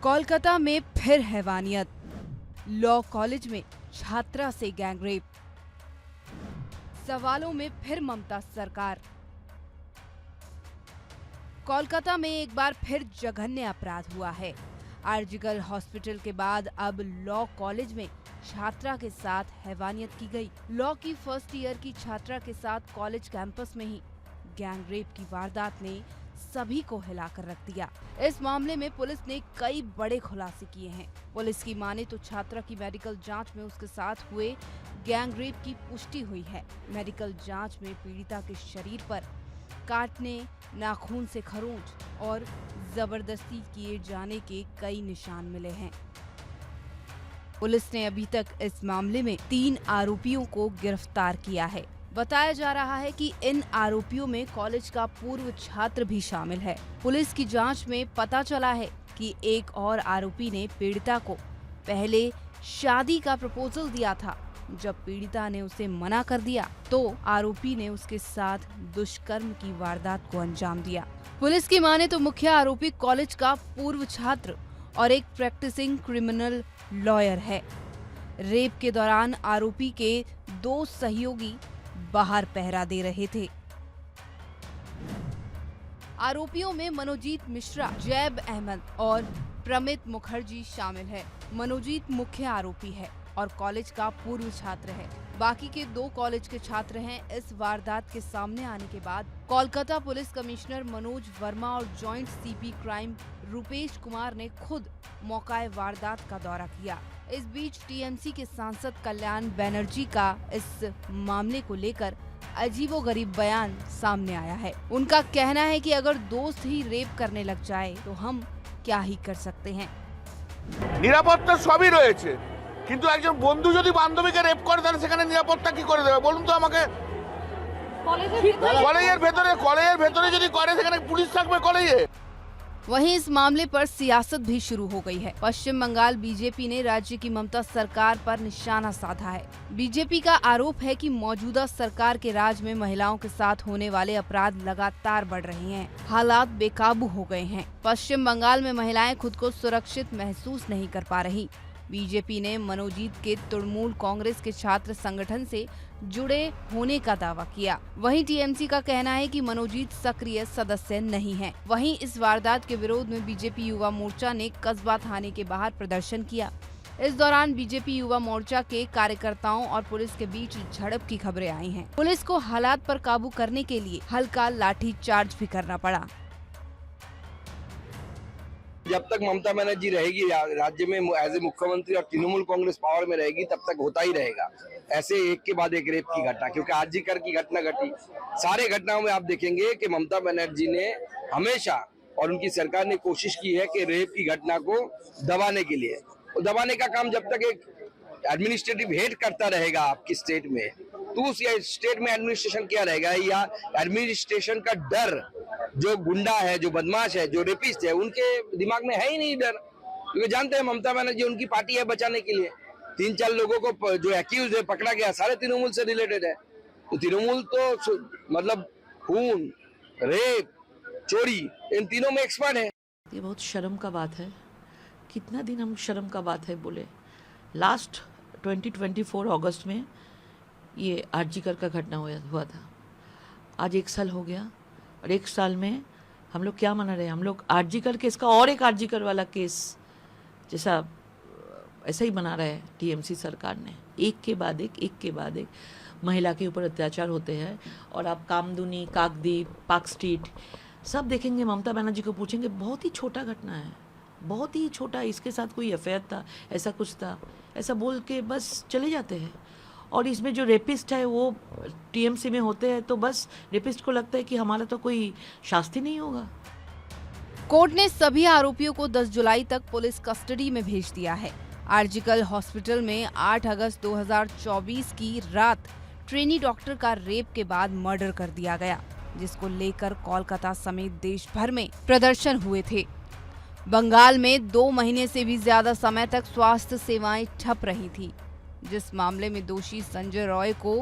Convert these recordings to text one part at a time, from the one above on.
कोलकाता में फिर हैवानियत, law college में छात्रा से गैंगरेप, सवालों में फिर ममता सरकार। कोलकाता में एक बार फिर जघन्य अपराध हुआ है। आरजीकर हॉस्पिटल के बाद अब लॉ कॉलेज में छात्रा के साथ हैवानियत की गई। लॉ की फर्स्ट ईयर की छात्रा के साथ कॉलेज कैंपस में ही गैंगरेप की वारदात ने सभी को हिलाकर रख दिया। इस मामले में पुलिस ने कई बड़े खुलासे किए हैं। पुलिस की माने तो छात्रा की मेडिकल जांच में उसके साथ हुए गैंगरेप की पुष्टि हुई है। मेडिकल जांच में पीड़िता के शरीर पर काटने, नाखून से खरोंच और जबरदस्ती किए जाने के कई निशान मिले हैं। पुलिस ने अभी तक इस मामले में 3 आरोपियों को गिरफ्तार किया है। बताया जा रहा है कि इन आरोपियों में कॉलेज का पूर्व छात्र भी शामिल है। पुलिस की जांच में पता चला है कि एक और आरोपी ने पीड़िता को पहले शादी का प्रपोजल दिया था। जब पीड़िता ने उसे मना कर दिया तो आरोपी ने उसके साथ दुष्कर्म की वारदात को अंजाम दिया। पुलिस की माने तो मुख्य आरोपी कॉलेज का पूर्व छात्र और एक प्रैक्टिसिंग क्रिमिनल लॉयर है। रेप के दौरान आरोपी के 2 सहयोगी बाहर पहरा दे रहे थे। आरोपियों में मनोजीत मिश्रा, जैब अहमद और प्रमित मुखर्जी शामिल है। मनोजीत मुख्य आरोपी है और कॉलेज का पूर्व छात्र है। बाकी के 2 कॉलेज के छात्र हैं। इस वारदात के सामने आने के बाद कोलकाता पुलिस कमिश्नर मनोज वर्मा और joint CP crime Rupesh Kumar ने खुद मौकाए वारदात का दौरा किया। इस बीच टीएमसी के सांसद कल्याण बनर्जी का इस मामले को लेकर अजीबोगरीब बयान सामने आया है। उनका कहना है कि अगर दोस्त ही रेप करने लग जाए तो हम क्या ही कर सकते हैं। নিরাপত্তা সবই রয়েছে, কিন্তু একজন বন্ধু যদি বান্ধবীকে রেপ করে তাহলে সেখানে নিরাপত্তা কি করে দেবে বলুন তো আমাকে। কলেজের ভেতরে যদি করে সেখানে পুলিশ থাকবে কলেজে। वहीं इस मामले पर सियासत भी शुरू हो गई है। पश्चिम बंगाल बीजेपी ने राज्य की ममता सरकार पर निशाना साधा है। बीजेपी का आरोप है कि मौजूदा सरकार के राज में महिलाओं के साथ होने वाले अपराध लगातार बढ़ रहे हैं। हालात बेकाबू हो गए हैं। पश्चिम बंगाल में महिलाएं खुद को सुरक्षित महसूस नहीं कर पा रही। बीजेपी ने मनोजीत के तृणमूल कांग्रेस के छात्र संगठन से जुड़े होने का दावा किया। वहीं टीएमसी का कहना है कि मनोजीत सक्रिय सदस्य नहीं है। वहीं इस वारदात के विरोध में बीजेपी युवा मोर्चा ने कस्बा थाने के बाहर प्रदर्शन किया। इस दौरान बीजेपी युवा मोर्चा के कार्यकर्ताओं और पुलिस के बीच झड़प की खबरें आई हैं। पुलिस को हालात पर काबू करने के लिए हल्का लाठी चार्ज भी करना पड़ा। जब तक ममता बनर्जी रहेगी राज्य में एज ए मुख्यमंत्री और तृणमूल कांग्रेस पावर में रहेगी तब तक होता ही रहेगा ऐसे एक के बाद एक रेप की घटना, क्योंकि आरजीकर की घटना घटी। सारे घटनाओं में आप देखेंगे कि ममता बनर्जी ने हमेशा और उनकी सरकार ने कोशिश की है कि रेप की घटना को दबाने के लिए, दबाने का काम जब तक एक एडमिनिस्ट्रेटिव हेड करता रहेगा आपकी स्टेट में, तो उस स्टेट में एडमिनिस्ट्रेशन क्या रहेगा, या एडमिनिस्ट्रेशन का डर जो गुंडा है, जो बदमाश है, जो रेपिस्ट है, उनके दिमाग में है ही नहीं डर, क्योंकि जानते हैं ममता बनर्जी उनकी पार्टी है बचाने के लिए। 3-4 लोगों को जो एक्यूज है पकड़ा गया सारे तृणमूल से रिलेटेड है। तो तृणमूल तो मतलब खून, रेप, चोरी इन तीनों में एक्सपर्ट है। ये बहुत शर्म का बात है। कितना दिन हम शर्म का बात है बोले। लास्ट 2024 अगस्त में ये आरजीकर का घटना हुआ था। आज 1 साल हो गया और 1 साल में हम लोग क्या मना रहे हैं। हम लोग आरजीकर केस का और एक आरजीकर वाला केस जैसा ऐसा ही बना रहे हैं टीएमसी सरकार ने। एक के बाद एक महिला के ऊपर अत्याचार होते हैं। और आप कामदुनी, काकद्वीप, पार्क स्ट्रीट सब देखेंगे, ममता बनर्जी को पूछेंगे, बहुत ही छोटा घटना है, बहुत ही छोटा, इसके साथ कोई अफेयर था, ऐसा कुछ था, ऐसा बोल के बस चले जाते हैं। और इसमें जो रेपिस्ट है वो टीएमसी में होते हैं तो बस रेपिस्ट को लगता है कि हमारा तो कोई शास्ति नहीं होगा। कोर्ट ने सभी आरोपियों को 10 जुलाई तक पुलिस कस्टडी में भेज दिया है। आरजीकर हॉस्पिटल में 8 अगस्त 2024 की रात ट्रेनी डॉक्टर का रेप के बाद मर्डर कर दिया गया, जिसको लेकर कोलकाता समेत देश भर में प्रदर्शन हुए थे। बंगाल में 2 महीने से भी ज्यादा समय तक स्वास्थ्य सेवाएं ठप रही थी। जिस मामले में दोषी संजय रॉय को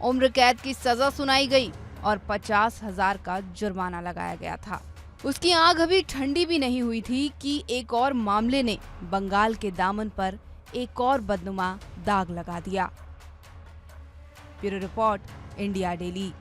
उम्र कैद की सजा सुनाई गई और 50,000 का जुर्माना लगाया गया था। उसकी आंख अभी ठंडी भी नहीं हुई थी कि एक और मामले ने बंगाल के दामन पर एक और बदनुमा दाग लगा दिया। Bureau report, India daily.